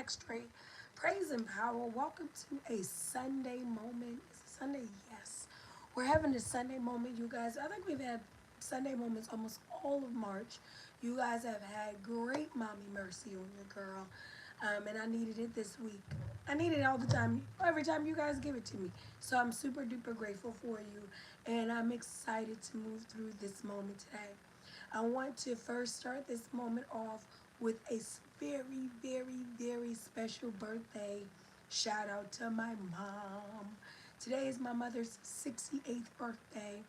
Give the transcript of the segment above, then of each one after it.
extra praise and power. Welcome to a Sunday moment. Is it Sunday? Yes. We're having a Sunday moment, you guys. I think we've had Sunday moments almost all of March. You guys have had great mommy mercy on your girl. And I needed it this week. I need it all the time, every time you guys give it to me. So I'm super duper grateful for you. And I'm excited to move through this moment today. I want to first start this moment off with a very, very, very special birthday shout out to my mom. Today is my mother's 68th birthday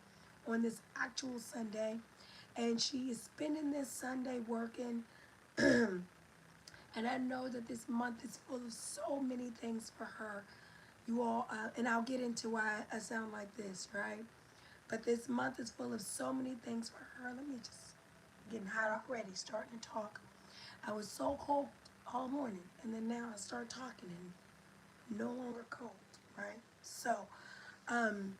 on this actual Sunday, and she is spending this Sunday working. And I know that this month is full of so many things for her. You all, and I'll get into why I sound like this, right? But this month is full of so many things for her. Let me just getting hot already, starting to talk. I was so cold all morning, and then now I start talking and no longer cold, right? So, um,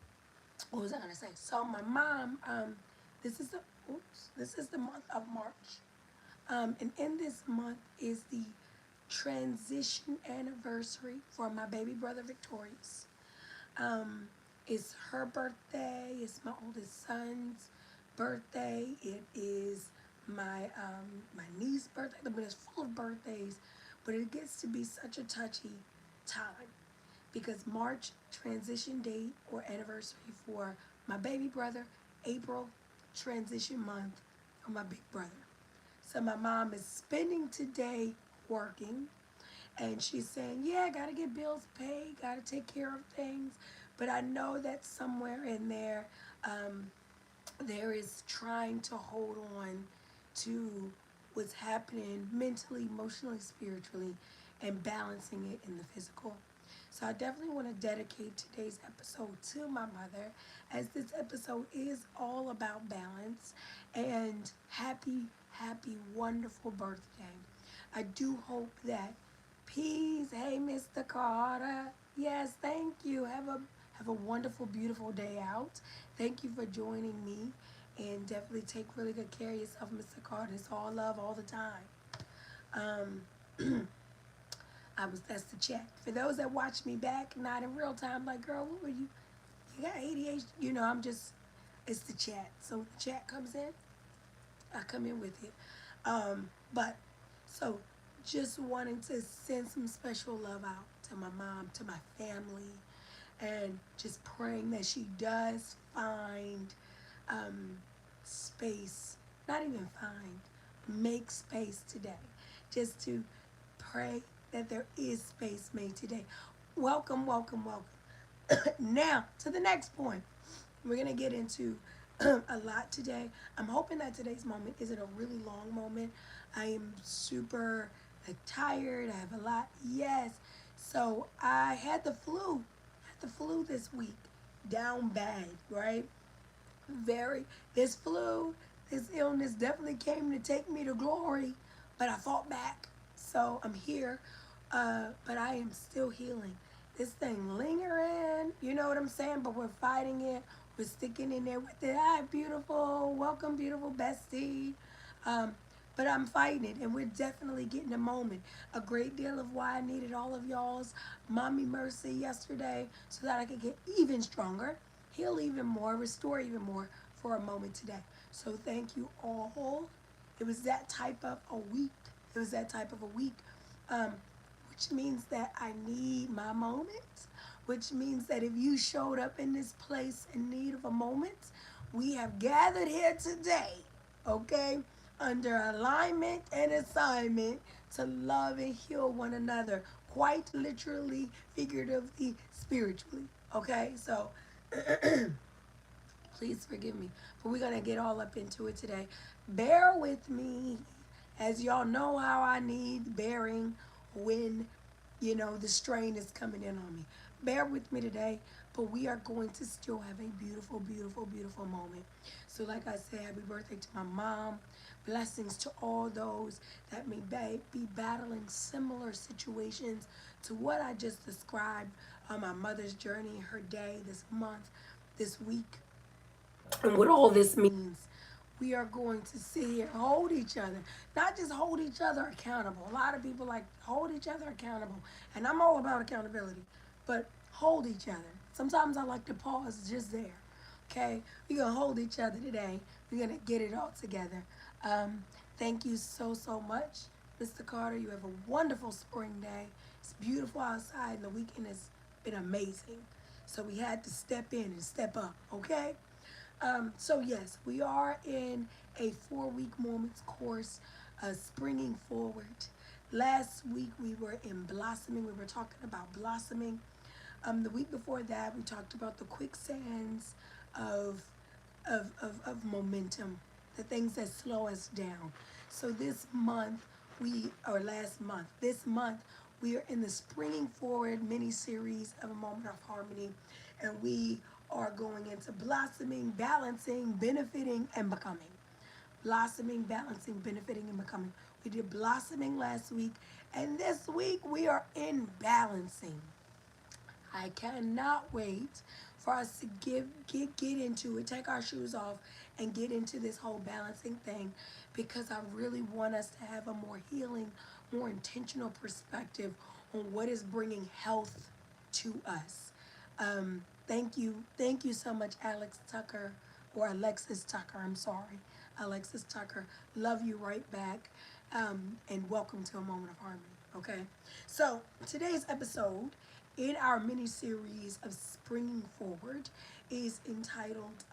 what was I gonna say? So my mom, this is the this is the month of March, and in this month is the transition anniversary for my baby brother Victorious. Um, it's her birthday. It's my oldest son's birthday. It is my niece's birthday. But it's full of birthdays. But it gets to be such a touchy time because March transition date or anniversary for my baby brother. April transition month for my big brother. So my mom is spending today working, and she's saying, yeah, I gotta get bills paid, gotta take care of things. But I know that somewhere in there, um, there is trying to hold on to what's happening mentally, emotionally, spiritually, and balancing it in the physical. So I definitely want to dedicate today's episode to my mother, as this episode is all about balance. And happy, wonderful birthday. I do hope that peace. Hey, Mr. Carter. Yes, thank you. Have a wonderful, beautiful day out. Thank you for joining me, and definitely take really good care of yourself, Mr. Carter. It's all love all the time. Um, that's the chat. For those that watch me back, not in real time, like, girl, what were you? You got ADHD? It's the chat. So when the chat comes in, I come in with it. But so just wanting to send some special love out to my mom, to my family, and just praying that she does find space, not even find, make space today. Just to pray that there is space made today. Welcome, welcome, welcome. Now, to the next point. We're going to get into a lot today. I'm hoping that today's moment isn't a really long moment. I am super tired. I have a lot. Yes. So I had the flu. This week. Down bad, right? This flu, this illness definitely came to take me to glory, but I fought back. So I'm here, but I am still healing. This thing lingering, you know what I'm saying? But we're fighting it. We're sticking in there with it. Hi, beautiful. Welcome, beautiful bestie. Um, but I'm fighting it, and we're definitely getting a moment. A great deal of why I needed all of y'all's mommy mercy yesterday so that I could get even stronger, heal even more, restore even more for a moment today. So thank you all. It was that type of a week. It was that type of a week, um, which means that I need my moment, which means that if you showed up in this place in need of a moment, we have gathered here today, okay, under alignment and assignment to love and heal one another, quite literally, figuratively, spiritually, okay? So please forgive me, but we're going to get all up into it today. Bear with me, as y'all know how I need bearing when, the strain is coming in on me. Bear with me today, but we are going to still have a beautiful, beautiful, beautiful moment. So like I said, happy birthday to my mom. Blessings to all those that may be battling similar situations to what I just described on my mother's journey, her day, this month, this week, and what all this means. we are going to sit here, hold each other, not just hold each other accountable. A lot of people like hold each other accountable, and I'm all about accountability, but hold each other. Sometimes I like to pause just there. Okay, we're gonna hold each other today. We're gonna get it all together. Um, Thank you so so much, Mr. Carter. You have a wonderful spring day. It's beautiful outside, and the weekend has been amazing. So we had to step in and step up. Okay. So yes, we are in a 4 week moments course, springing forward. Last week we were in blossoming. We were talking about blossoming. The week before that we talked about the quicksands of of momentum, the things that slow us down. So this month or last month, this month we are in the springing forward mini series of a moment of harmony, and we are going into blossoming, balancing, benefiting, and becoming. Blossoming, balancing, benefiting, and becoming. We did blossoming last week, and this week we are in balancing. I cannot wait for us to get into it, take our shoes off, and get into this whole balancing thing, because I really want us to have a more healing, more intentional perspective on what is bringing health to us. Thank you so much, Alex Tucker, or Alexis Tucker. I'm sorry, Alexis Tucker. Love you right back, and welcome to a moment of harmony. Okay, so today's episode in our mini series of Springing Forward is entitled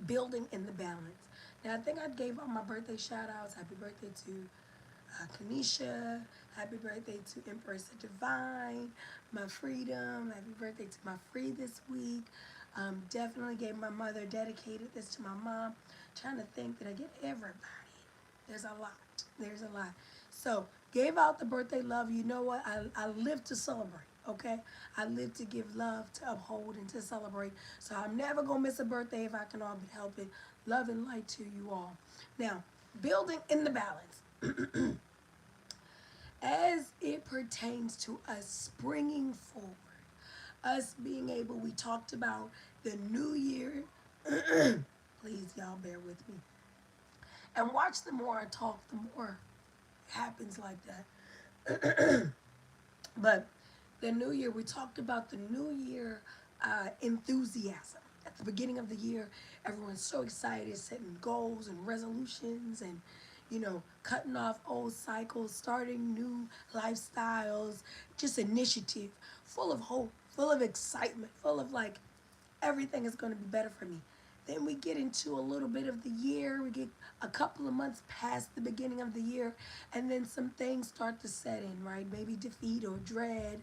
Building in the Balance. Now, I think I gave all my birthday shout outs. Happy birthday to Kanisha. Happy birthday to Empress Divine, my freedom. Happy birthday to my free this week. Definitely gave my mother, dedicated this to my mom. Trying to think that I get everybody. There's a lot. There's a lot. So, gave out the birthday love. You know what? I live to celebrate, okay? I live to give love, to uphold, and to celebrate. So, I'm never going to miss a birthday if I can all but help it. Love and light to you all. Now, building in the balance. As it pertains to us springing forward, us being able, we talked about the new year. Please, y'all, bear with me. And watch, the more I talk, the more it happens like that. But the new year, we talked about the new year enthusiasm. At the beginning of the year, everyone's so excited, setting goals and resolutions and, cutting off old cycles, starting new lifestyles, just initiative, full of hope, full of excitement, full of like, everything is going to be better for me. Then we get into a little bit of the year. We get a couple of months past the beginning of the year, and then some things start to set in, right? Maybe defeat or dread,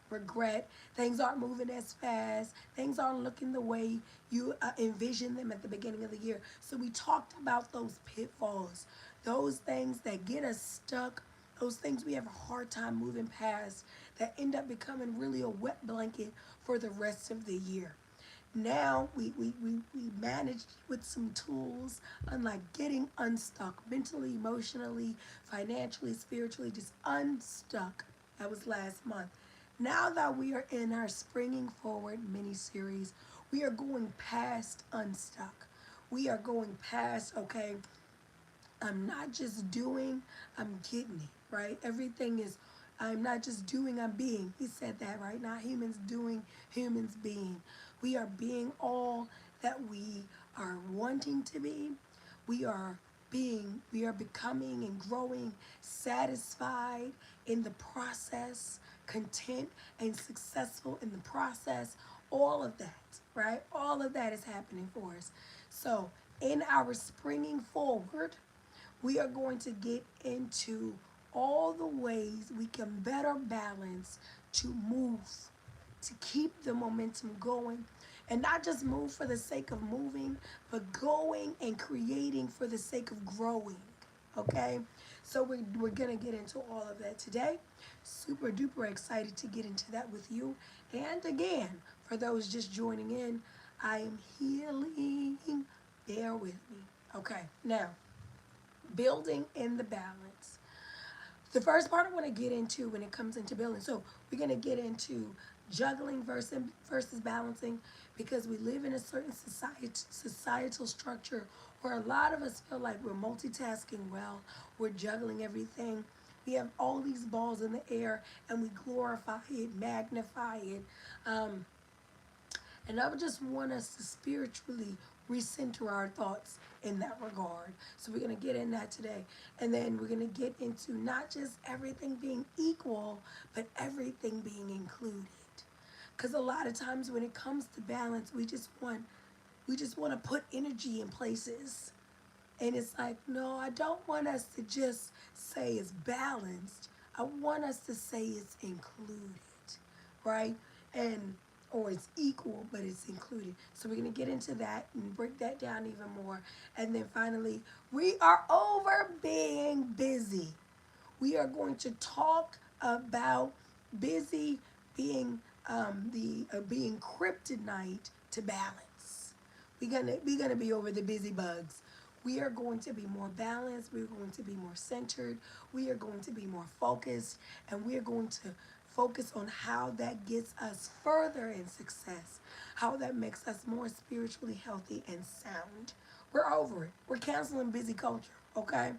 regret. Things aren't moving as fast. Things aren't looking the way you envisioned them at the beginning of the year. So we talked about those pitfalls, those things that get us stuck, those things we have a hard time moving past that end up becoming really a wet blanket for the rest of the year. Now we managed with some tools, unlike getting unstuck mentally, emotionally, financially, spiritually, just unstuck. That was last month. Now that we are in our Springing Forward mini series, we are going past unstuck. We are going past, okay, I'm not just doing, I'm getting it, right? Everything is, I'm not just doing, I'm being. He said that, right? Not humans doing, humans being. We are being all that we are wanting to be. We are we are becoming and growing satisfied in the process, content and successful in the process. All of that, right? All of that is happening for us. So, in our springing forward, we are going to get into all the ways we can better balance to move, to keep the momentum going, and not just move for the sake of moving, but going and creating for the sake of growing. Okay? So we're going to get into all of that today. Super duper excited to get into that with you. And again, for those just joining in, I am healing. Bear with me. Okay, now, building in the balance. The first part I want to get into when it comes into building. So we're going to get into juggling versus balancing, because we live in a certain societal structure where a lot of us feel like we're multitasking well, we're juggling everything. We have all these balls in the air and we glorify it, magnify it. Um, and I would just want us to spiritually recenter our thoughts in that regard. So we're going to get in that today. And then we're going to get into not just everything being equal, but everything being included. Because a lot of times when it comes to balance, we just want to put energy in places. And it's like, no, I don't want us to just say it's balanced. I want us to say it's included, right? And or it's equal, but it's included. So we're gonna get into that and break that down even more. And then finally, we are over being busy. We are going to talk about busy being the being kryptonite to balance. We're gonna be over the busy bugs. We are going to be more balanced. We're going to be more centered. We are going to be more focused, and we are going to focus on how that gets us further in success, how that makes us more spiritually healthy and sound. We're over it. We're canceling busy culture. Okay,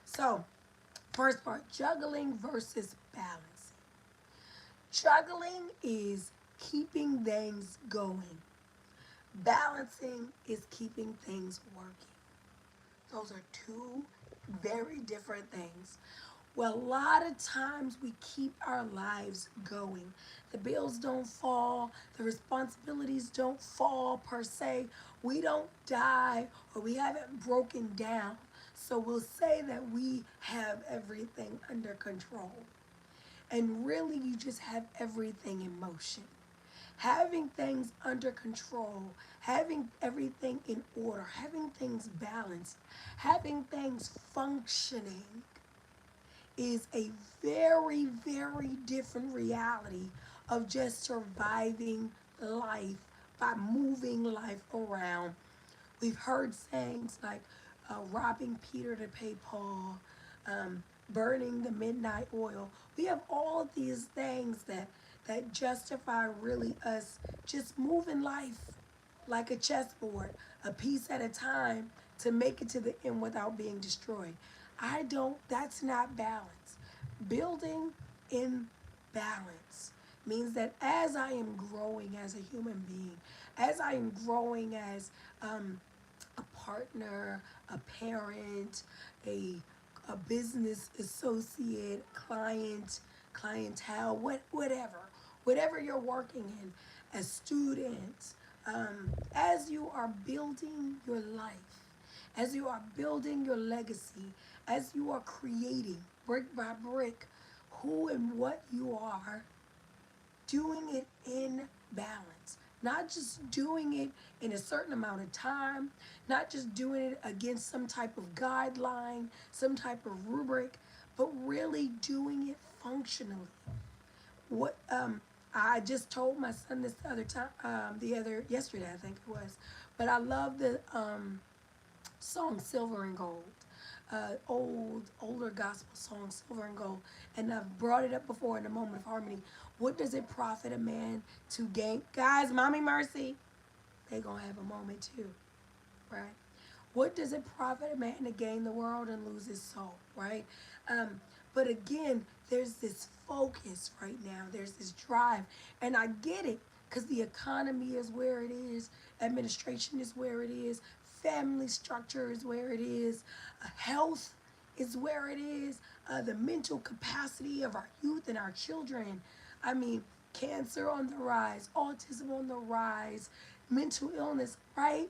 so first part, juggling versus balancing. Juggling is keeping things going. Balancing is keeping things working. Those are two very different things. Well, a lot of times we keep our lives going. The bills don't fall, the responsibilities don't fall per se. We don't die or we haven't broken down. So we'll say that we have everything under control. And really, you just have everything in motion. Having things under control, having everything in order, having things balanced, having things functioning is a very, very different reality of just surviving life by moving life around. We've heard sayings like robbing Peter to pay Paul, burning the midnight oil. We have all of these things that justify really us just moving life like a chessboard, a piece at a time to make it to the end without being destroyed. That's not balance. Building in balance means that as I am growing as a human being, as I am growing as a partner, a parent, a business associate, client, clientele, whatever you're working in, as students, as you are building your life, as you are building your legacy, as you are creating brick by brick who and what you are, doing it in balance. Not just doing it in a certain amount of time, not just doing it against some type of guideline, some type of rubric, but really doing it functionally. What I just told my son this the other time, yesterday I think it was, but I love the song Silver and Gold, older gospel song Silver and Gold, and I've brought it up before in the Moment of Harmony. What does it profit a man to gain? Guys, Mommy Mercy, they gonna have a moment too, right? What does it profit a man to gain the world and lose his soul, right? But again, there's this focus right now. There's this drive, and I get it because the economy is where it is, administration is where it is, family structure is where it is, health is where it is, the mental capacity of our youth and our children. I mean, cancer on the rise, autism on the rise, mental illness, right?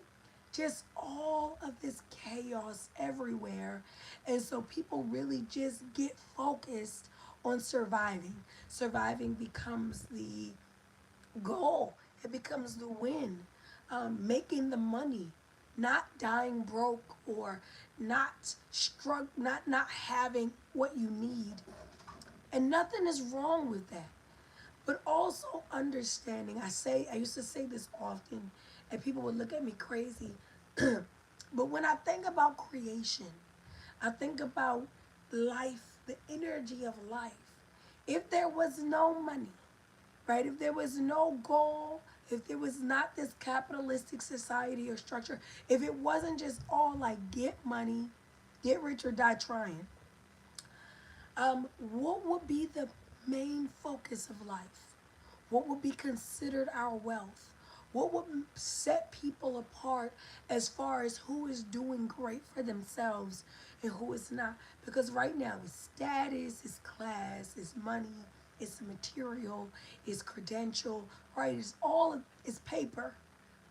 Just all of this chaos everywhere. And so people really just get focused on surviving. Surviving becomes the goal, it becomes the win. Making the money, not dying broke or not having what you need. And nothing is wrong with that. But also understanding, I used to say this often, and people would look at me crazy. But when I think about creation, I think about life, the energy of life. If there was no money, right? If there was no goal, if there was not this capitalistic society or structure, if it wasn't just all like get money, get rich or die trying, what would be the main focus of life? What would be considered our wealth? What would set people apart as far as who is doing great for themselves and who is not? Because right now it's status, it's class, it's money, it's material, it's credential, right? It's all, it's paper.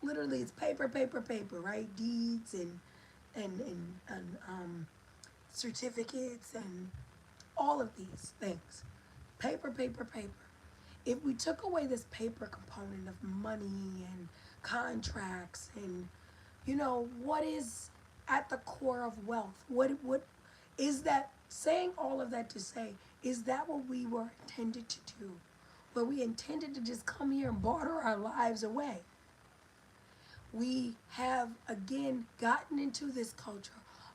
Literally, it's paper, paper, paper, right? Deeds and certificates and all of these things. Paper, paper, paper. If we took away this paper component of money and contracts and, what is at the core of wealth? What is that? Saying all of that to say, is that what we were intended to do? Were we intended to just come here and barter our lives away? We have again gotten into this culture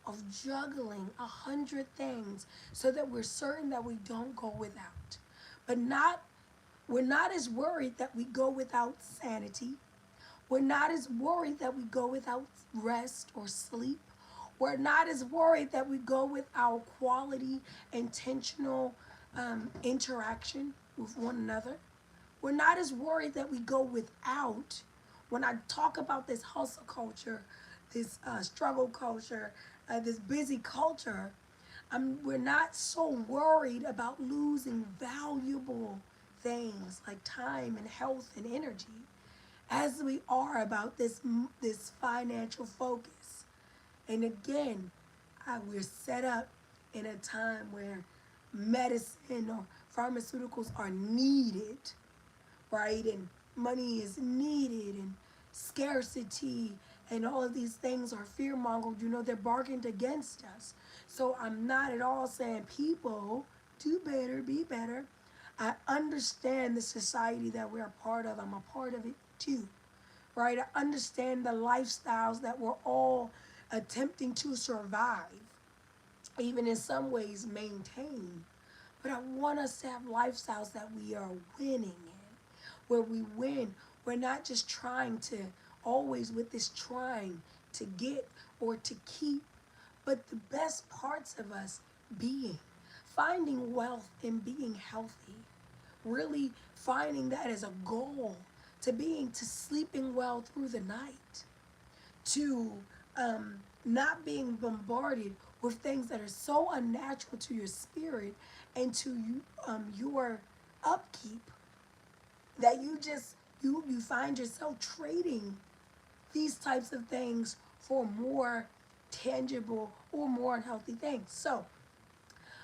of juggling 100 things so that we're certain that we don't go without. But we're not as worried that we go without sanity. We're not as worried that we go without rest or sleep. We're not as worried that we go without quality, intentional interaction with one another. We're not as worried that we go without. When I talk about this hustle culture, this struggle culture, this busy culture, we're not so worried about losing valuable things like time and health and energy as we are about this financial focus. And again, we're set up in a time where medicine or pharmaceuticals are needed, right? And money is needed and scarcity and all of these things are fear mongered. They're bargained against us. So I'm not at all saying people do better, be better. I understand the society that we're a part of. I'm a part of it too, right? I understand the lifestyles that we're all attempting to survive, even in some ways maintain. But I want us to have lifestyles that we are winning in, where we win. We're not just trying to, always with this trying to get or to keep, but the best parts of us being, finding wealth in being healthy, really finding that as a goal, to sleeping well through the night, to not being bombarded with things that are so unnatural to your spirit and to your upkeep that you find yourself trading these types of things for more tangible or more unhealthy things. So,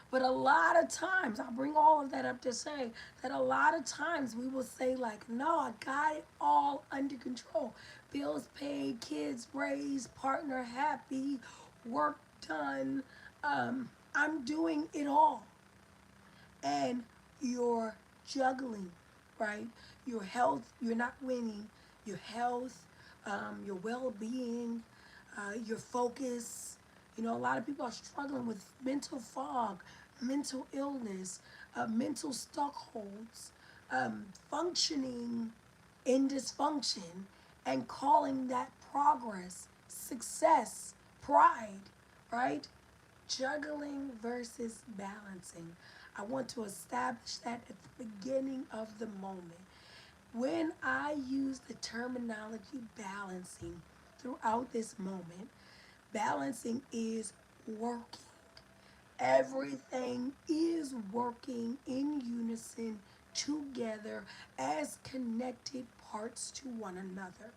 but a lot of times, I'll bring all of that up to say that a lot of times we will say like, no, I got it all under control. Bills paid, kids raised, partner happy, work done. I'm doing it all. And you're juggling, right? Your health, you're not winning. Your health, your well-being, your focus. A lot of people are struggling with mental fog, mental illness, mental stockholds, functioning in dysfunction, and calling that progress, success, pride, right? Juggling versus balancing. I want to establish that at the beginning of the moment. When I use the terminology balancing throughout this moment, balancing is working. Everything is working in unison together as connected parts to one another.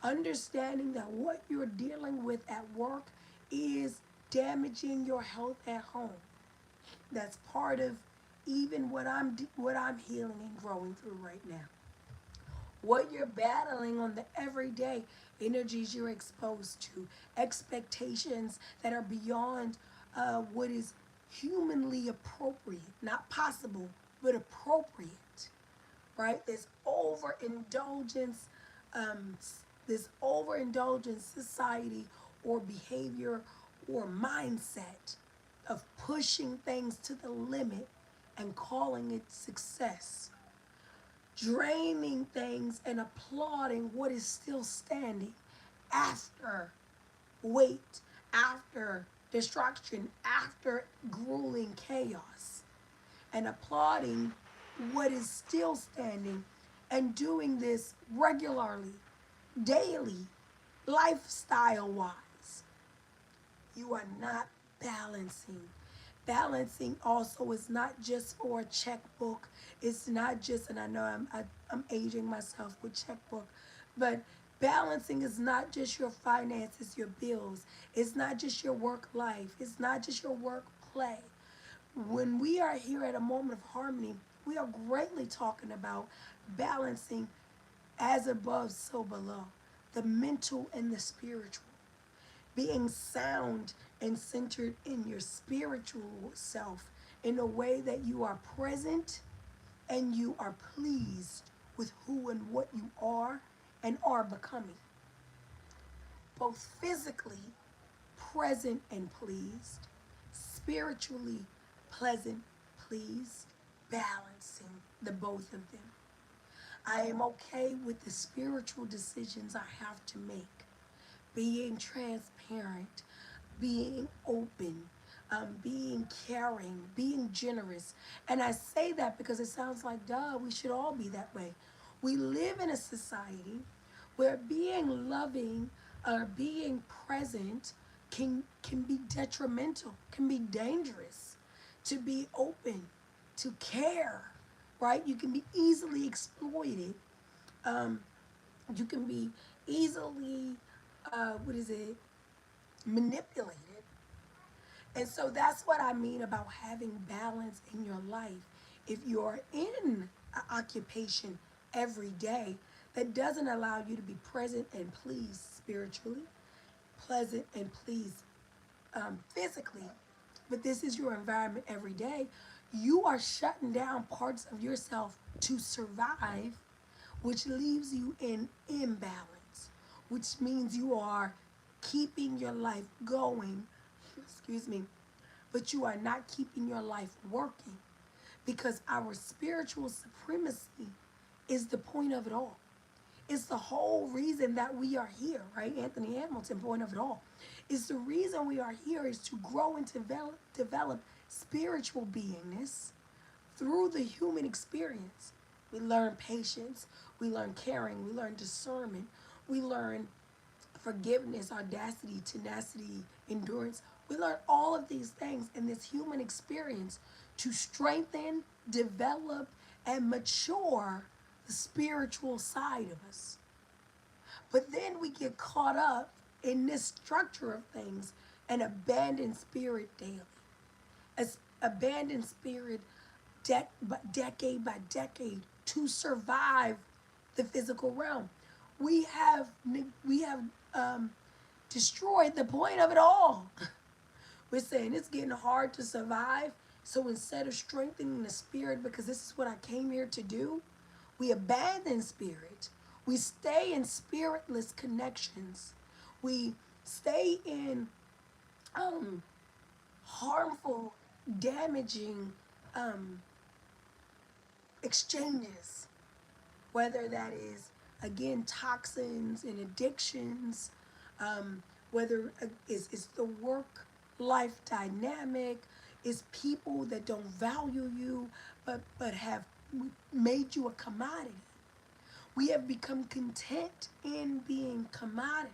Understanding that what you're dealing with at work is damaging your health at home. That's part of even what I'm healing and growing through right now. What you're battling on the everyday energies you're exposed to, expectations that are beyond what is humanly appropriate, not possible, but appropriate, right? Um, this overindulgence society or behavior or mindset of pushing things to the limit and calling it success. draining things and applauding what is still standing after weight, after destruction, after grueling chaos, and applauding what is still standing, and doing this regularly, daily, lifestyle wise. You are not balancing. Balancing also is not just for a checkbook. It's not just, and I know I'm aging myself with checkbook, but balancing is not just your finances, your bills. It's not just your work life. It's not just your work play. When we are here at a moment of harmony, we are greatly talking about balancing as above, so below, the mental and the spiritual, being sound and centered in your spiritual self in a way that you are present and you are pleased with who and what you are and are becoming. Both physically present and pleased, spiritually pleasant, pleased, balancing the both of them. I am okay with the spiritual decisions I have to make, being transparent, being open, being caring, being generous. And I say that because it sounds like, duh, we should all be that way. We live in a society where being loving or being present can be detrimental, can be dangerous. To be open, to care, right? You can be easily exploited. Um, you can be easily, what is it, manipulated. And so that's what I mean about having balance in your life. If you're in an occupation every day that doesn't allow you to be present and pleased spiritually, pleasant and pleased physically, but this is your environment every day, you are shutting down parts of yourself to survive, which leaves you in imbalance, which means you are keeping your life going, excuse me, but you are not keeping your life working, because our spiritual supremacy is the point of it all. It's the whole reason that we are here, right? Anthony Hamilton, point of it all. It's the reason we are here is to grow and develop spiritual beingness through the human experience. We learn patience, we learn caring, we learn discernment, we learn forgiveness, audacity, tenacity, endurance. We learn all of these things in this human experience to strengthen, develop, and mature the spiritual side of us. But then we get caught up in this structure of things and abandon spirit daily. As abandon spirit decade by decade to survive the physical realm. We have we have destroyed the point of it all. We're saying it's getting hard to survive. So instead of strengthening the spirit, because this is what I came here to do, we abandon spirit. We stay in spiritless connections. We stay in harmful, damaging exchanges, whether that is, again, toxins and addictions, whether it's the work life dynamic, it's people that don't value you but have made you a commodity. We have become content in being commodity,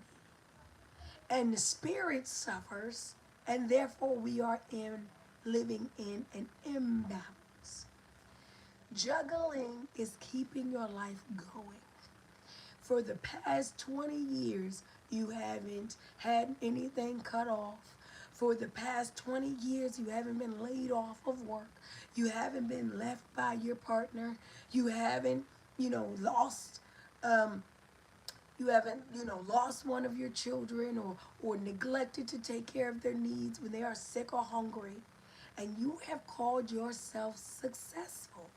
and the spirit suffers, and therefore we are living in an imbalance. Juggling is keeping your life going. For the past 20 years, you haven't had anything cut off. For the past 20 years, you haven't been laid off of work. You haven't been left by your partner. You haven't, lost, lost one of your children, or neglected to take care of their needs when they are sick or hungry. And you have called yourself successful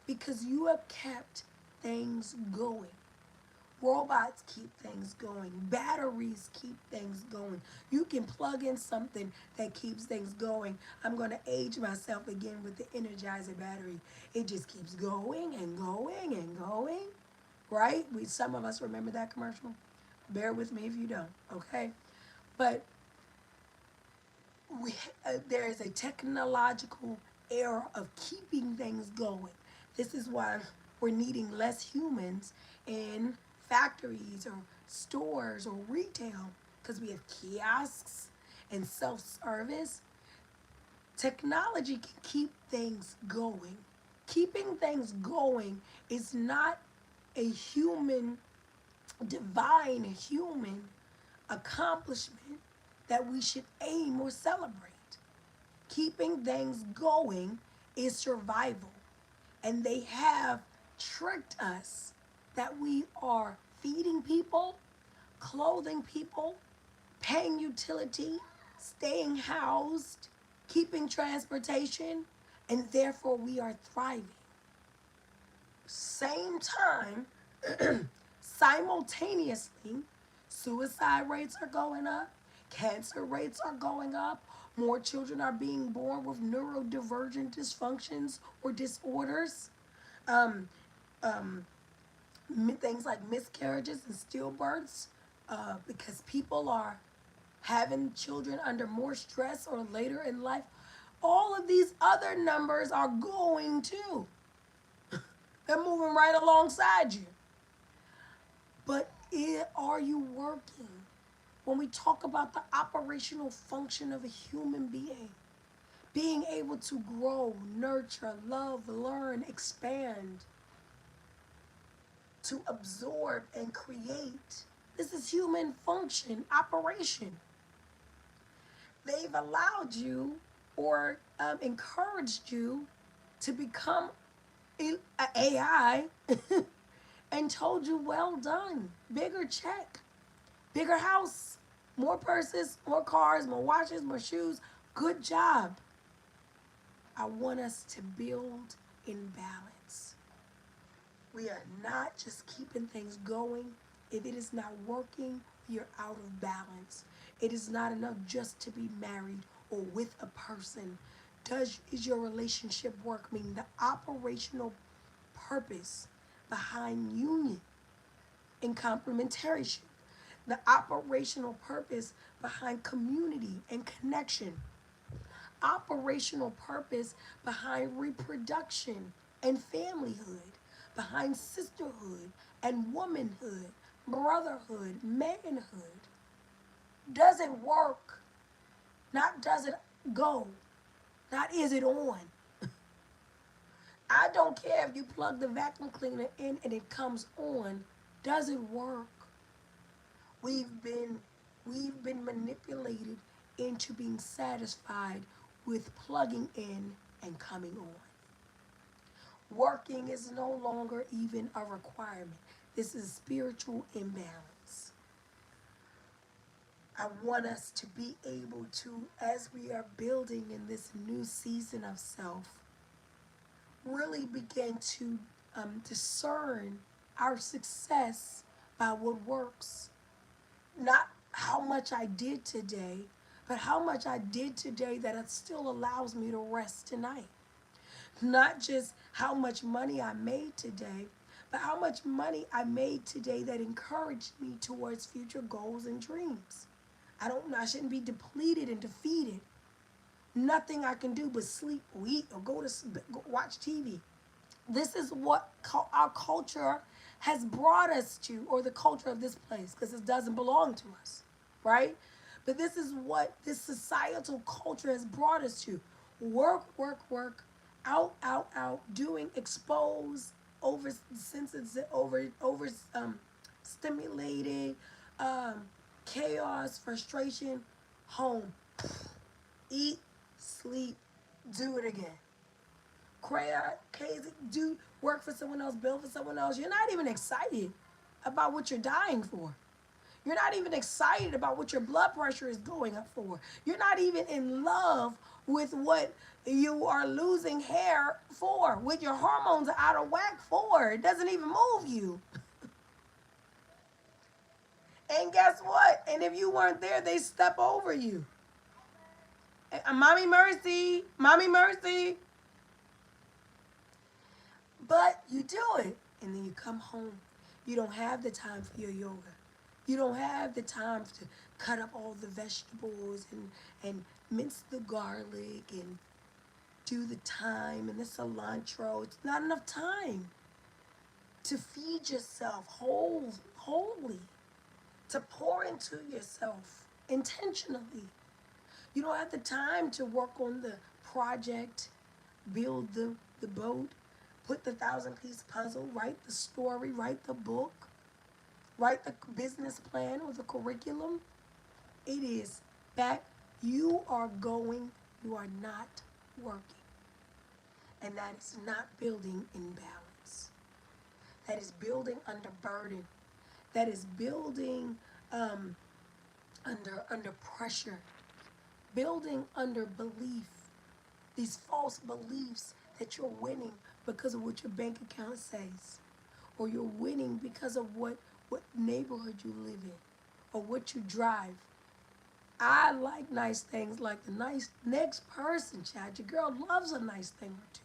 because you have kept things going. Robots keep things going. Batteries keep things going. You can plug in something that keeps things going. I'm going to age myself again with the Energizer battery. It just keeps going and going and going, right? Some of us remember that commercial. Bear with me if you don't, okay? But we there is a technological era of keeping things going. This is why we're needing less humans in factories or stores or retail because we have kiosks and self-service. Technology can keep things going. Keeping things going is not a human, divine human accomplishment that we should aim or celebrate. Keeping things going is survival. And they have tricked us that we are feeding people, clothing people, paying utility, staying housed, keeping transportation, and therefore we are thriving. Same time, simultaneously, suicide rates are going up, cancer rates are going up, more children are being born with neurodivergent dysfunctions or disorders. Um, um, Things like miscarriages and stillbirths, because people are having children under more stress or later in life. All of these other numbers are going too. They're moving right alongside you. But are you working? When we talk about the operational function of a human being able to grow, nurture, love, learn, expand, to absorb and create. This is human function, operation. They've allowed you or encouraged you to become a AI and told you, well done, bigger check, bigger house, more purses, more cars, more watches, more shoes. Good job. I want us to build in balance. We are not just keeping things going. If it is not working, you're out of balance. It is not enough just to be married or with a person. Is your relationship work? Meaning the operational purpose behind union and complementarity. The operational purpose behind community and connection. Operational purpose behind reproduction and familyhood, behind sisterhood and womanhood, brotherhood, manhood. Does it work? Not does it go? Not is it on? I don't care if you plug the vacuum cleaner in and it comes on. Does it work? We've been we've been manipulated into being satisfied with plugging in and coming on. Working is no longer even a requirement. This is spiritual imbalance. I want us to be able to, as we are building in this new season of self, really begin to discern our success by what works. Not how much I did today, but how much I did today that it still allows me to rest tonight. Not just how much money I made today, but how much money I made today that encouraged me towards future goals and dreams. I shouldn't be depleted and defeated. Nothing I can do but sleep or eat or go watch TV. This is what our culture has brought us to, or the culture of this place, because it doesn't belong to us, right? But this is what this societal culture has brought us to. Work, work, work, out, out, out, doing, expose, stimulated, chaos, frustration, home, eat, sleep, do it again. Crazy, do work for someone else, build for someone else. You're not even excited about what you're dying for. You're not even excited about what your blood pressure is going up for. You're not even in love with what you are losing hair for, what your hormones are out of whack for. It doesn't even move you. And guess what? And if you weren't there, they step over you. Mommy mercy, mommy mercy. But you do it. And then you come home. You don't have the time for your yoga. You don't have the time to cut up all the vegetables and mince the garlic and do the thyme and the cilantro. It's not enough time to feed yourself wholly, to pour into yourself intentionally. You don't have the time to work on the project, build the boat, put the 1,000-piece puzzle, write the story, write the book, write the business plan or the curriculum. It is back. You are going, you are not working. And that is not building in balance. That is building under burden. That is building under pressure. Building under belief. These false beliefs that you're winning because of what your bank account says. Or you're winning because of what neighborhood you live in. Or what you drive. I like nice things like the nice next person, child. Your girl loves a nice thing or two.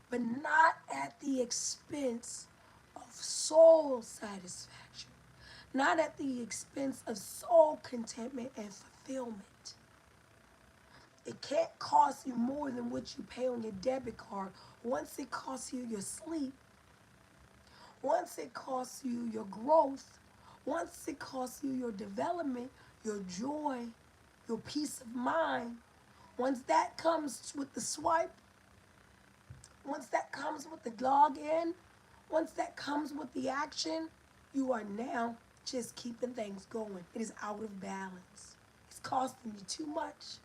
But not at the expense of soul satisfaction. Not at the expense of soul contentment and fulfillment. It can't cost you more than what you pay on your debit card. Once it costs you your sleep, once it costs you your growth, once it costs you your development, your joy, your peace of mind, once that comes with the swipe, once that comes with the log in, once that comes with the action, you are now just keeping things going. It is out of balance. It's costing you too much.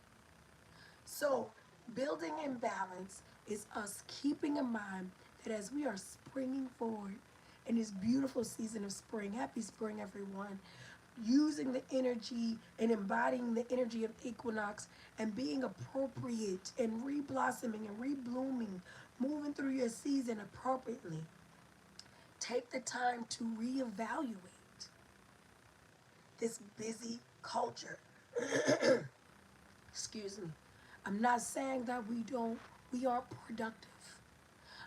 So, building in balance is us keeping in mind that as we are springing forward in this beautiful season of spring, happy spring, everyone, using the energy and embodying the energy of equinox and being appropriate and reblossoming and reblooming, moving through your season appropriately. Take the time to reevaluate this busy culture. Excuse me. I'm not saying that we aren't productive.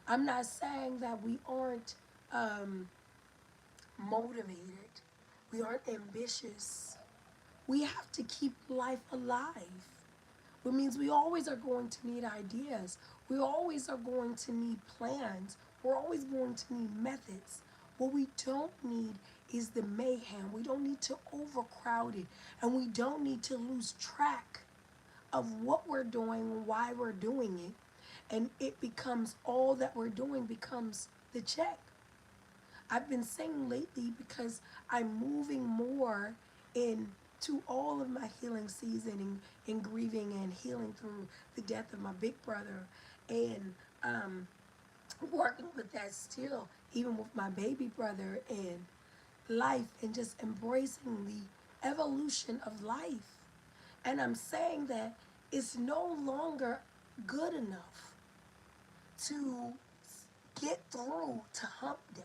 I'm not saying that we aren't motivated. We aren't ambitious. We have to keep life alive. Which means we always are going to need ideas. We always are going to need plans. We're always going to need methods. What we don't need is the mayhem. We don't need to overcrowd it. And we don't need to lose track of what we're doing and why we're doing it. And it becomes all that we're doing becomes the check. I've been saying lately because I'm moving more into all of my healing season and grieving and healing through the death of my big brother and working with that still, even with my baby brother and life and just embracing the evolution of life. And I'm saying that it's no longer good enough to get through to hump day,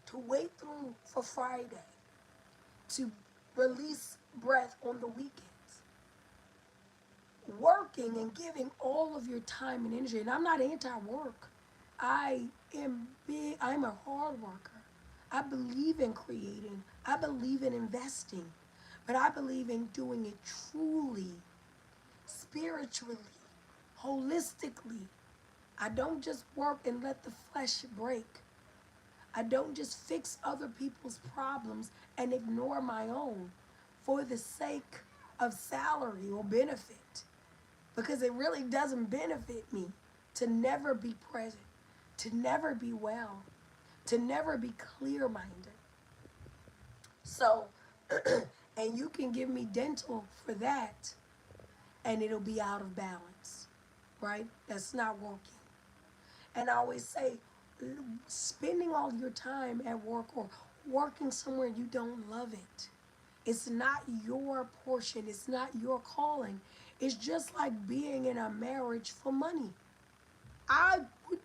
to wait through for Friday, to release breath on the weekends. Working and giving all of your time and energy. And I'm not anti-work. I'm a hard worker. I believe in creating. I believe in investing. But I believe in doing it truly, spiritually, holistically. I don't just work and let the flesh break. I don't just fix other people's problems and ignore my own for the sake of salary or benefit. Because it really doesn't benefit me to never be present, to never be well, to never be clear-minded. So, and you can give me dental for that, and it'll be out of balance, right? That's not working. And I always say, spending all your time at work or working somewhere you don't love it. It's not your portion. It's not your calling. It's just like being in a marriage for money. I would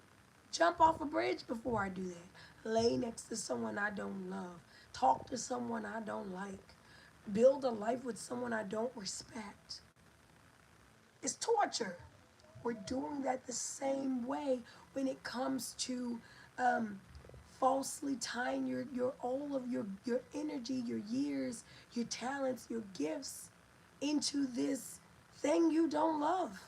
jump off a bridge before I do that. Lay next to someone I don't love. talk to someone I don't like, build a life with someone I don't respect. It's torture. We're doing that the same way when it comes to um, falsely tying your all of your energy, your years, your talents, your gifts into this thing you don't love,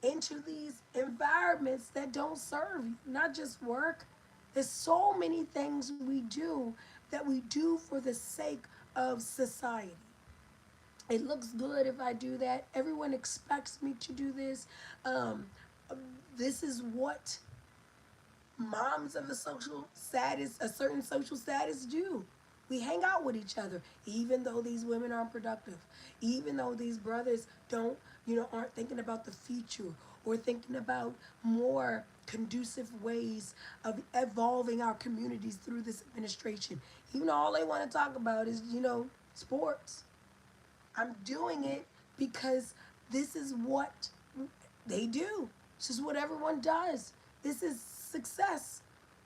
into these environments that don't serve you, not just work. There's so many things we do that we do for the sake of society. It looks good if I do that. Everyone expects me to do this. Um, this is what moms of a certain social status do. We hang out with each other, even though these women aren't productive, even though these brothers aren't thinking about the future or thinking about more conducive ways of evolving our communities through this administration. Even though all they want to talk about is, sports. I'm doing it because this is what they do. This is what everyone does. This is success.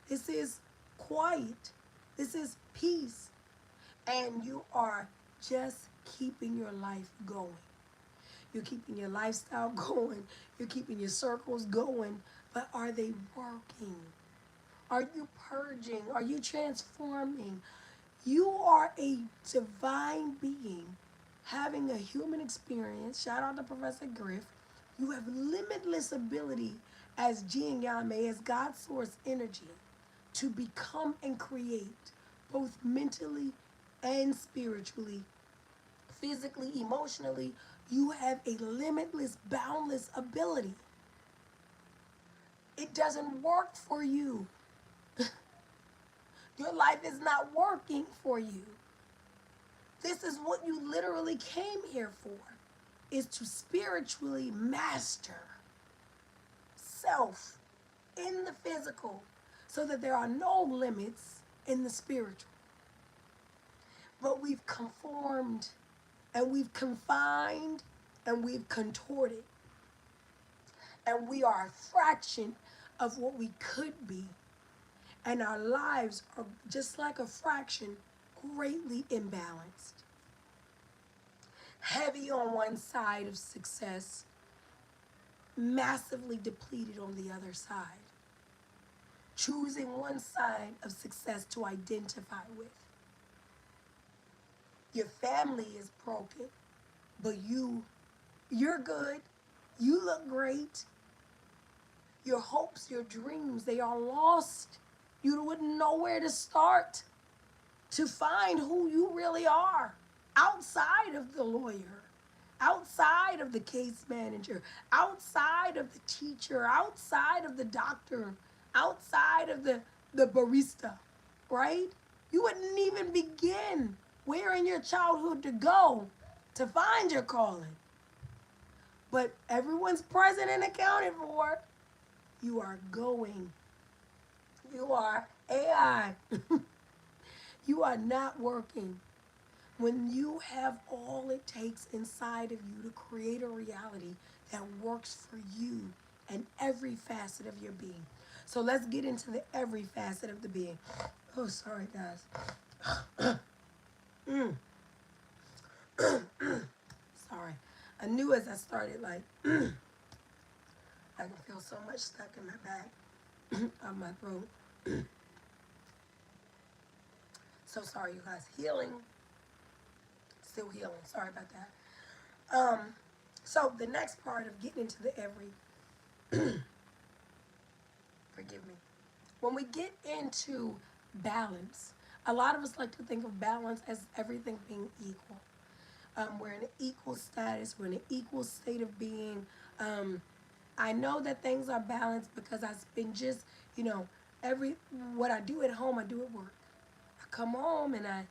This is quiet. This is peace. And you are just keeping your life going. You're keeping your lifestyle going. You're keeping your circles going. But are they working? Are you purging? Are you transforming? You are a divine being having a human experience. Shout out to Professor Griff. You have limitless ability as Jin Yame, as God's source energy, to become and create both mentally and spiritually, physically, emotionally. You have a limitless, boundless ability. It doesn't work for you. Your life is not working for you. This is what you literally came here for, is to spiritually master self in the physical so that there are no limits in the spiritual. But we've conformed and we've confined and we've contorted. And we are a fraction of what we could be. And our lives are just like a fraction, greatly imbalanced. Heavy on one side of success, massively depleted on the other side. Choosing one side of success to identify with. Your family is broken, but you're good. You look great. Your hopes, your dreams, they are lost. You wouldn't know where to start to find who you really are outside of the lawyer, outside of the case manager, outside of the teacher, outside of the doctor, outside of the barista, right? You wouldn't even begin where in your childhood to go to find your calling. But everyone's present and accounted for. You are going. You are AI. You are not working. When you have all it takes inside of you to create a reality that works for you and every facet of your being. So let's get into the every facet of the being. Oh, sorry, guys. Sorry. I knew as I started, like, I can feel so much stuck in my back, of my throat. So sorry, you guys. Healing. Still healing. Sorry about that. So the next part of getting into the every, forgive me. When we get into balance, a lot of us like to think of balance as everything being equal. We're in an equal status. We're in an equal state of being. I know that things are balanced because I spend just, what I do at home, I do at work. I come home and I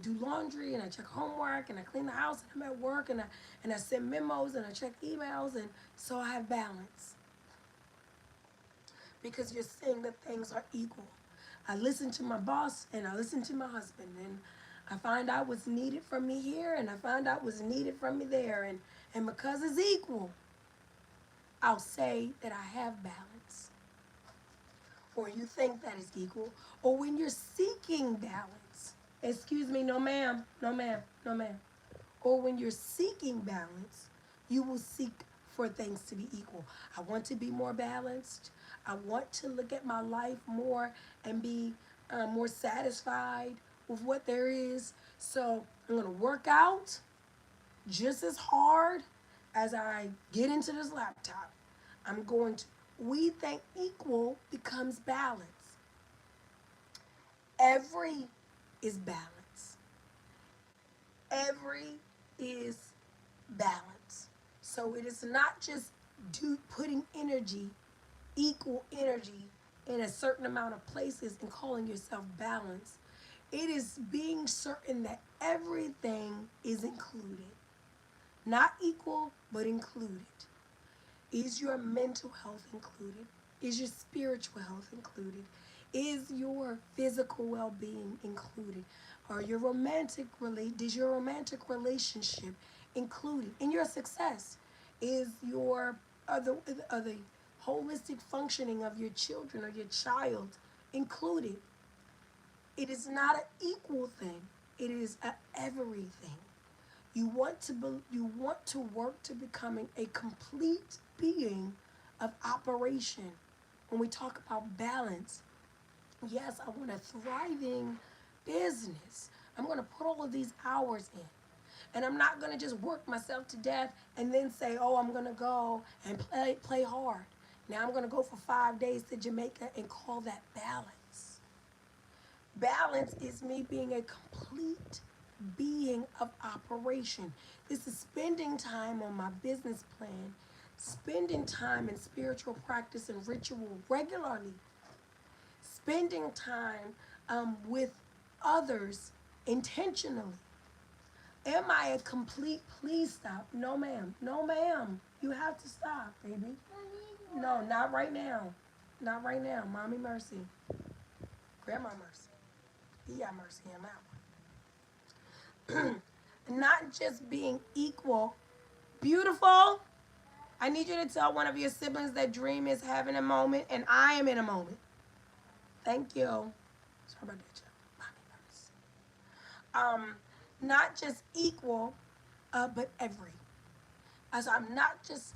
do laundry and I check homework and I clean the house and I'm at work and I send memos and I check emails, and so I have balance. Because you're saying that things are equal. I listen to my boss and I listen to my husband, and I find out what's needed from me here and I find out what's needed from me there, and because it's equal, I'll say that I have balance. or you think that is equal, or when you're seeking balance. Excuse me, no ma'am, no ma'am, no ma'am. Or when you're seeking balance, you will seek for things to be equal. I want to be more balanced. I want to look at my life more and be more satisfied with what there is. So I'm going to work out just as hard as I get into this laptop. I'm going to, we think equal becomes balance. Every is balance. Every is balance. So it is not just putting energy, equal energy, in a certain amount of places and calling yourself balanced. It is being certain that everything is included. Not equal, but included. Is your mental health included? Is your spiritual health included? Is your physical well-being included? Or your is your romantic relationship included in your success? Is your other holistic functioning of your children or your child included? It is not an equal thing. It is a everything. You want to work to becoming a complete being of operation. When we talk about balance, yes, I want a thriving business. I'm going to put all of these hours in. And I'm not going to just work myself to death and then say, oh, I'm going to go and play hard. Now I'm going to go for 5 days to Jamaica and call that balance. Balance is me being a complete being of operation. This is spending time on my business plan, spending time in spiritual practice and ritual regularly, spending time with others intentionally. Am I a complete, please stop. No, ma'am. No, ma'am. You have to stop, baby. No, not right now. Not right now. Mommy mercy. Grandma mercy. He got mercy on that one. Not just being equal. Beautiful. I need you to tell one of your siblings that Dream is having a moment and I am in a moment. Thank you. Sorry about that, y'all. Mommy mercy. Not just equal, but every. So I'm not just,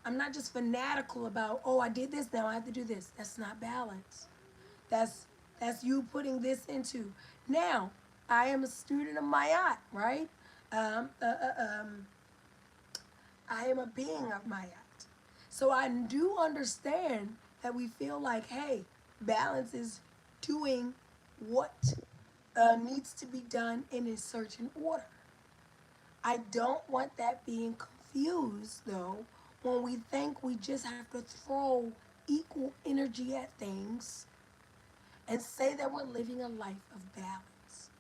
I'm not just fanatical about, oh, I did this, now I have to do this. That's not balance. That's that's you putting this into. Now, I am a student of Mayat, right? Um, uh, uh, um, I am a being of Mayat. So I do understand that we feel like, hey, balance is doing what needs to be done in a certain order. I don't want that being confused, though, when we think we just have to throw equal energy at things and say that we're living a life of balance.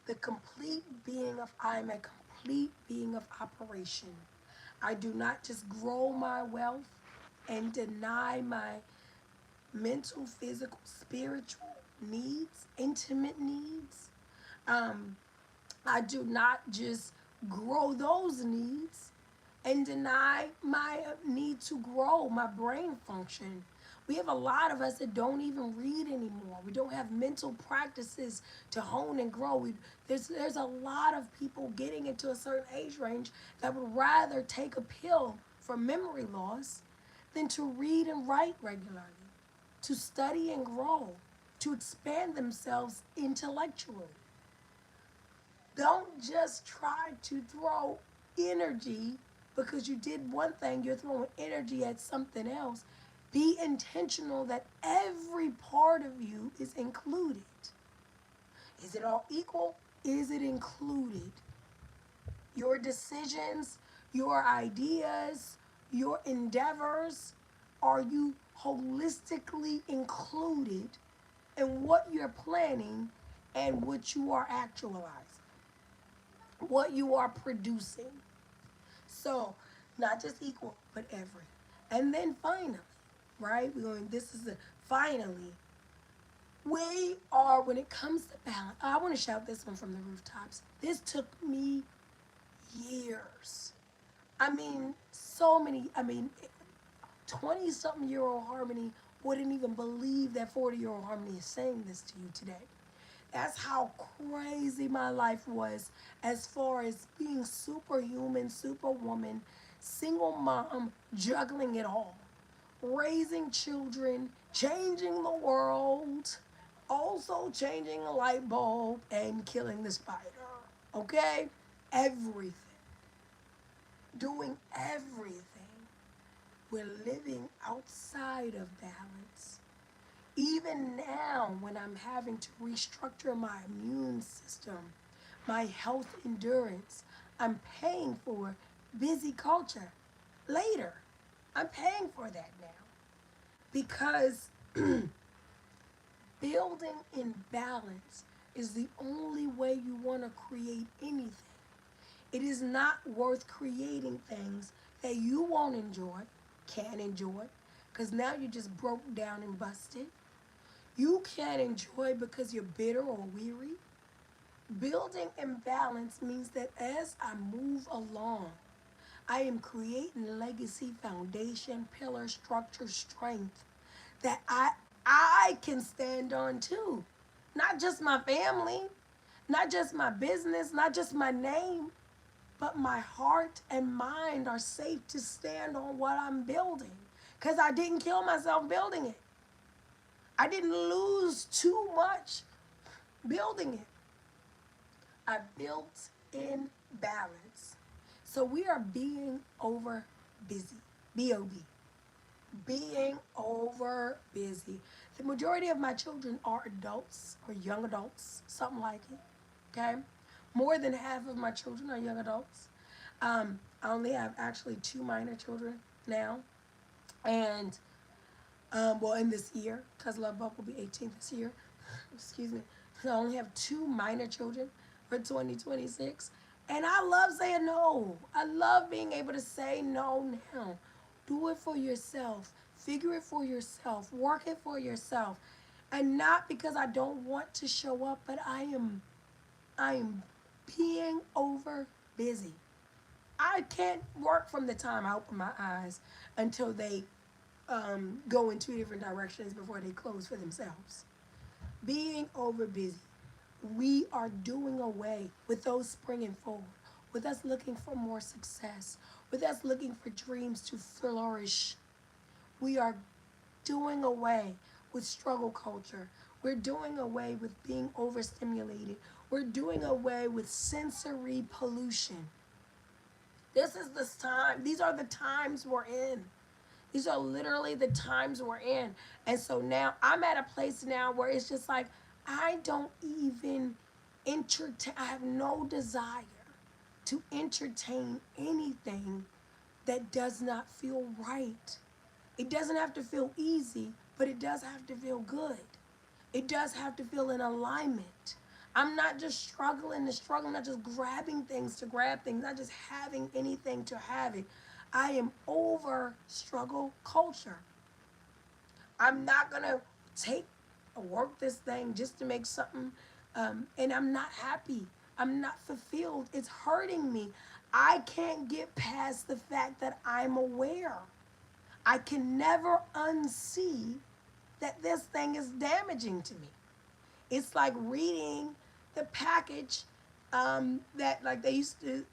The complete being of I am a complete being of operation. I do not just grow my wealth and deny my mental, physical, spiritual needs, intimate needs. Um, I do not just grow those needs and deny my need to grow my brain function. We have a lot of us that don't even read anymore. We don't have mental practices to hone and grow. There's a lot of people getting into a certain age range that would rather take a pill for memory loss than to read and write regularly, to study and grow, to expand themselves intellectually. Don't just try to throw energy because you did one thing, you're throwing energy at something else. Be intentional that every part of you is included. Is it all equal? Is it included? Your decisions, your ideas, your endeavors, are you holistically included in what you're planning and what you are actualizing? What you are producing. So, not just equal, but every. And then finally, right? This is finally, we are, when it comes to balance, I want to shout this one from the rooftops. This took me years. I mean, so many, 20-something-year-old Harmony wouldn't even believe that 40-year-old Harmony is saying this to you today. That's how crazy my life was as far as being superhuman, superwoman, single mom, juggling it all. Raising children, changing the world, also changing a light bulb, and killing the spider. Okay? Everything. Doing everything. We're living outside of balance. Even now, when I'm having to restructure my immune system, my health endurance, I'm paying for busy culture later. I'm paying for that now because building in balance is the only way you want to create anything. It is not worth creating things that you won't enjoy, can't enjoy, because now you're just broke down and busted. You can't enjoy because you're bitter or weary. Building in balance means that as I move along, I am creating legacy, foundation, pillar, structure, strength that I can stand on too. Not just my family, not just my business, not just my name, but my heart and mind are safe to stand on what I'm building. Because I didn't kill myself building it. I didn't lose too much building it. I built in balance. So we are being over busy. B-O-B. Being over busy. The majority of my children are adults or young adults, something like it. Okay? More than half of my children are young adults. I only have actually 2 minor children now. And, well, in this year, because Love Bump will be 18 this year. Excuse me. So I only have 2 minor children for 2026. And I love saying no. I love being able to say no now. Do it for yourself. Figure it for yourself. Work it for yourself. And not because I don't want to show up, but I am being over busy. I can't work from the time I open my eyes until they go in 2 different directions before they close for themselves. Being over busy. We are doing away with those springing forward, with us looking for more success, with us looking for dreams to flourish. We are doing away with struggle culture. We're doing away with being overstimulated. We're doing away with sensory pollution. This is this time. These are the times we're in. These are literally the times we're in. And so now I'm at a place now where it's just like, I don't even entertain, I have no desire to entertain anything that does not feel right. It doesn't have to feel easy, but it does have to feel good. It does have to feel in alignment. I'm not just struggling to struggle, not just grabbing things to grab things, not just having anything to have it. I am over struggle culture. I'm not going to work this thing just to make something, and I'm not happy. I'm not fulfilled. It's hurting me. I can't get past the fact that I'm aware. I can never unsee that this thing is damaging to me. It's like reading the package that like they used to,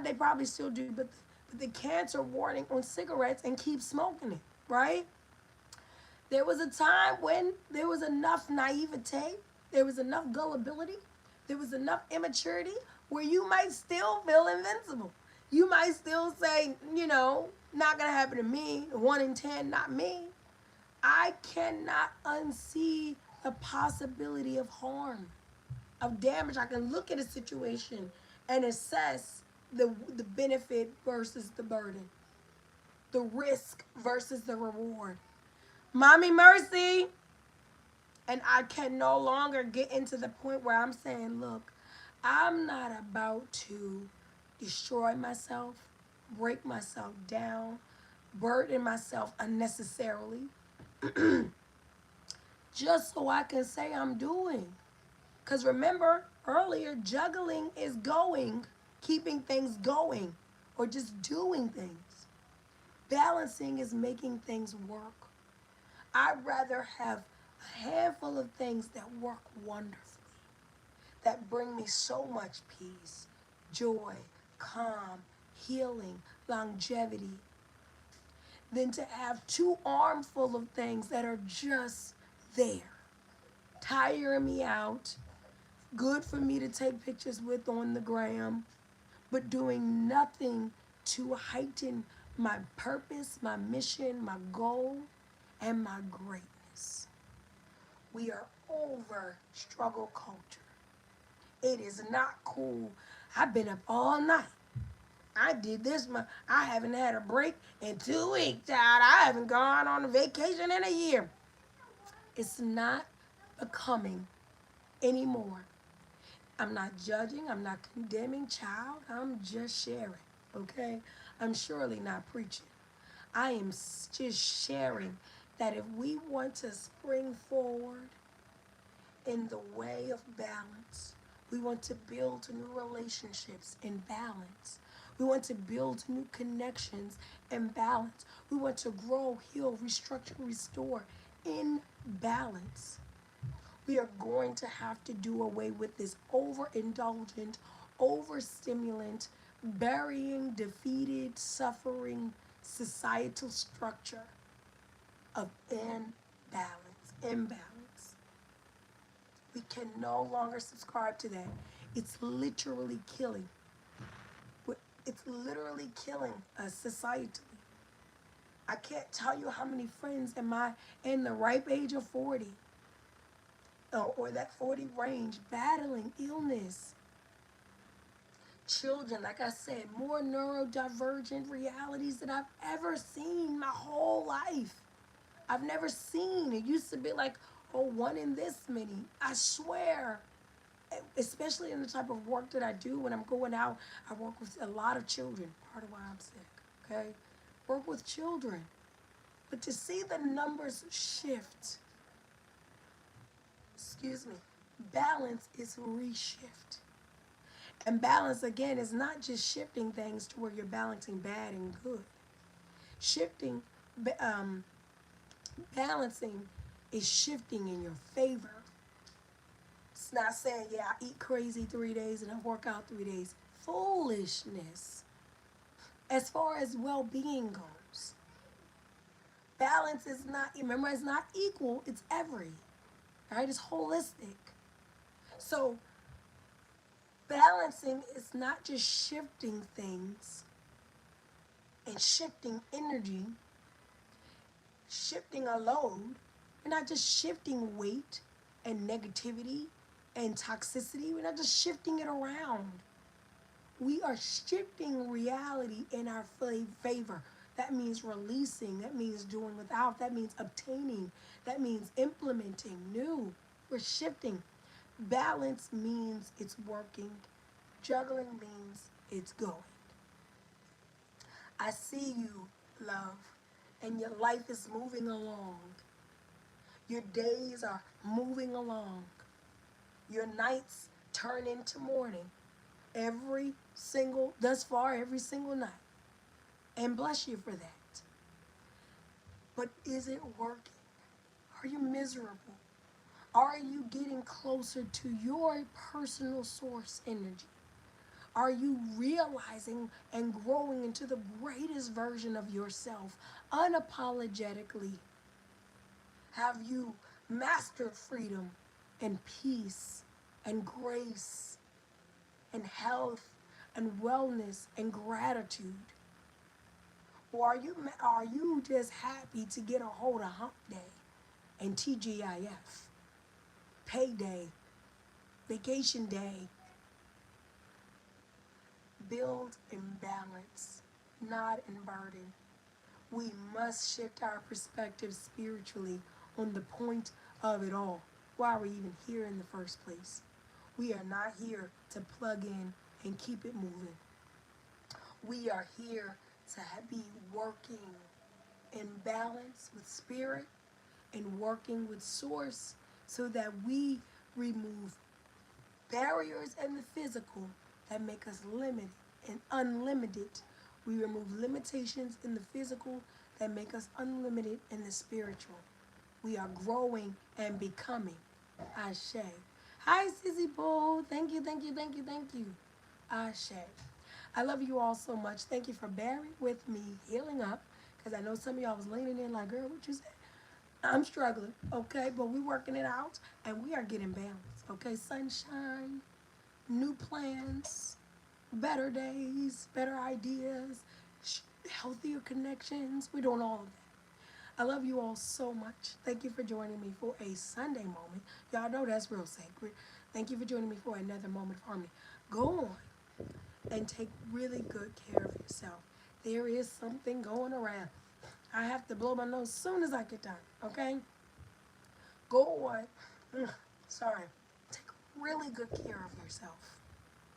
they probably still do, but the cancer warning on cigarettes and keep smoking it, right? There was a time when there was enough naivete, there was enough gullibility, there was enough immaturity where you might still feel invincible. You might still say, not gonna happen to me, 1 in 10, not me. I cannot unsee the possibility of harm, of damage. I can look at a situation and assess the benefit versus the burden, the risk versus the reward. Mommy mercy. And I can no longer get into the point where I'm saying, look, I'm not about to destroy myself, break myself down, burden myself unnecessarily, just so I can say I'm doing. Because remember earlier, juggling is going, keeping things going, or just doing things. Balancing is making things work. I'd rather have a handful of things that work wonderfully, that bring me so much peace, joy, calm, healing, longevity, than to have two armful of things that are just there, tiring me out, good for me to take pictures with on the gram, but doing nothing to heighten my purpose, my mission, my goal, and my greatness. We are over struggle culture. It is not cool. I've been up all night. I did this. I haven't had a break in 2 weeks, child. I haven't gone on a vacation in a year. It's not becoming anymore. I'm not judging. I'm not condemning, child. I'm just sharing, okay? I'm surely not preaching. I am just sharing that if we want to spring forward in the way of balance, we want to build new relationships in balance. We want to build new connections in balance. We want to grow, heal, restructure, restore in balance. We are going to have to do away with this overindulgent, overstimulant, burying, defeated, suffering societal structure of imbalance. We can no longer subscribe to that. It's literally killing. It's literally killing us societally. I can't tell you how many friends am I in the ripe age of 40 or that 40 range battling illness. Children, like I said, more neurodivergent realities than I've ever seen my whole life. I've never seen. It used to be like, oh, one in this many. I swear, especially in the type of work that I do when I'm going out, I work with a lot of children. Part of why I'm sick, okay? Work with children. But to see the numbers shift, balance is reshift. And balance, again, is not just shifting things to where you're balancing bad and good. Shifting, balancing is shifting in your favor. It's not saying, yeah, I eat crazy 3 days and I work out 3 days. Foolishness. As far as well-being goes, balance is not, remember, it's not equal, it's every. Right? It's holistic. So balancing is not just shifting things and shifting energy, shifting a load. We're not just shifting weight and negativity and toxicity. We're not just shifting it around. We are shifting reality in our favor. That means releasing. That means doing without. That means obtaining. That means implementing new. We're shifting. Balance means it's working. Juggling means it's going. I see you, love, and your life is moving along. Your days are moving along. Your nights turn into morning. Thus far, every single night. And bless you for that. But is it working? Are you miserable? Are you getting closer to your personal source energy? Are you realizing and growing into the greatest version of yourself unapologetically? Have you mastered freedom and peace and grace and health and wellness and gratitude? Or are you just happy to get a hold of hump day and TGIF, payday, vacation day? Build in balance, not in burden. We must shift our perspective spiritually on the point of it all. Why are we even here in the first place? We are not here to plug in and keep it moving. We are here to be working in balance with spirit and working with source so that we remove barriers in the physical that make us limited and unlimited We remove limitations in the physical that make us unlimited in the spiritual. We are growing and becoming. Ashe. Hi, Sissy Boo. Thank you, thank you, thank you, thank you. Ashe. I love you all so much. Thank you for bearing with me, healing up, because I know some of y'all was leaning in like, girl, what you said? I'm struggling, okay? But we working it out, and we are getting balanced, okay? Sunshine, new plans, better days, better ideas, healthier connections. We're doing all of that. I love you all so much. Thank you for joining me for a Sunday moment. Y'all know that's real sacred. Thank you for joining me for another moment of harmony. Go on and take really good care of yourself. There is something going around. I have to blow my nose as soon as I get done, okay? Go on. Sorry. Take really good care of yourself.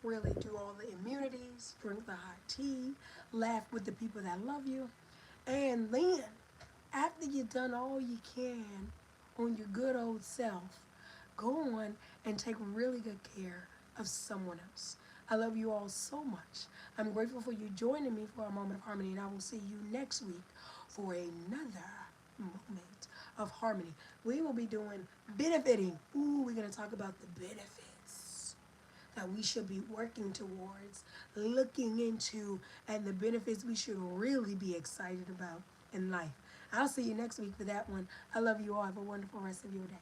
Really do all the immunities, drink the hot tea, laugh with the people that love you, and then after you've done all you can on your good old self, go on and take really good care of someone else. I love you all so much. I'm grateful for you joining me for a moment of harmony, and I will see you next week for another moment of harmony. We will be doing benefiting. Ooh, we're going to talk about the benefits that we should be working towards, looking into, and the benefits we should really be excited about in life. I'll see you next week for that one. I love you all. Have a wonderful rest of your day.